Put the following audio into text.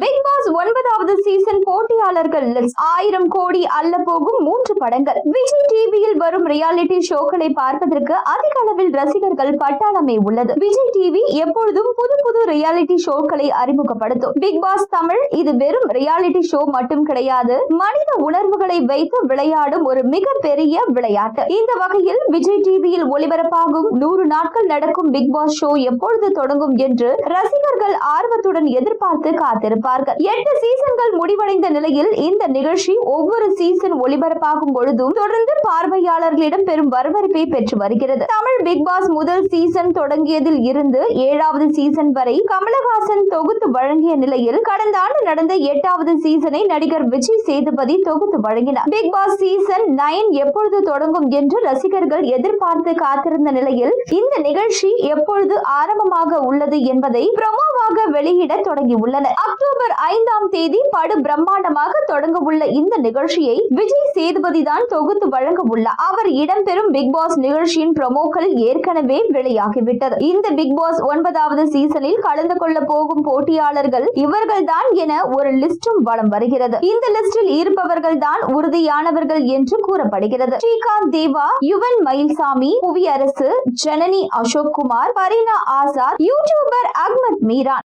Big pass 9வது season போட்டியாளர்கள் list 1000 கோடி அள்ள போகும் 3 படங்கள். விஜய் டிவியில் வரும் ரியாலிட்டி ஷோக்களை பார்ப்பதற்கு அதிக அளவில் ரசிகர்கள் பட்டாளமே உள்ளது. விஜய் டிவி எப்பொழுதும் புது புது ரியாலிட்டி ஷோக்களை அறிமுகப்படுத்தும். பிக் பாஸ் தமிழ் இது வெறும் ரியாலிட்டி ஷோ மட்டும் கிடையாது, மனித உணர்வுகளை வைத்து விளையாடும் ஒரு மிகப்பெரிய விளையாட்டு. இந்த வகையில் விஜய் டிவியில் ஒளிபரப்பாகும் 100 நாட்கள் நடக்கும் பிக் பாஸ் ஷோ எப்பொழுது தொடங்கும் என்று ரசிகர்கள் ஆர்வத்துடன் எதிர்பார்த்து காத்திருப்பார்கள். 8 சீசன்கள் முடிவடைந்த நிலையில் இந்த நிகழ்ச்சி ஒவ்வொரு சீசன் ஒளிபரப்பாகும் பொழுதும் தொடர்ந்து பார்வையாளர்களிடம் பெரும் வரவேற்பை பெற்று வருகிறது. தமிழ் பிக் பாஸ் முதல் சீசன் தொடங்கியதில் இருந்து 7வது சீசன் வரை கமலஹாசன் தொகுத்து வழங்கிய நிலையில் கடந்த ஆண்டு நடந்த 8வது சீசனை நடிகர் விஜய் சேதுபதி தொகுத்து வழங்கினார். பிக் பாஸ் சீசன் 9 எப்பொழுது தொடங்கும் என்று ரசிகர்கள் எதிர்பார்த்து காத்திருந்த நிலையில் இந்த நிகழ்ச்சி எப்பொழுது ஆரம்பமாக உள்ளது என்பதை ப்ரோமோவாக வெளியிட தொடங்கியுள்ளனர். அக்டோபர் 5ஆம் தேதி படு பிரம்மாண்டமாக தொடங்க உள்ள இந்த நிகழ்ச்சியை விஜய் சேதுபதி தான் தொகுத்து வழங்க உள்ளார். அவர் இடம்பெறும் பிக் பாஸ் நிகழ்ச்சியின் ப்ரோமோக்கள் ஏற்கனவே வெளியாகிவிட்டது. இந்த பிக் பாஸ் 9வது சீசனில் கலந்து கொள்ள போகும் போட்டியாளர்கள் இவர்கள் தான் என ஒரு லிஸ்டும் வலம் வருகிறது. இந்த லிஸ்டில் இருப்பவர்கள் தான் உறுதியானவர்கள் என்று கூறப்படுகிறது. ஸ்ரீகாந்த் தேவா, யுவன் மயில்சாமி, புவியரசு, ஜனனி அசோக்குமார், பரினா ஆசாத், யூடியூபர் அஹ்மத் மீரான்.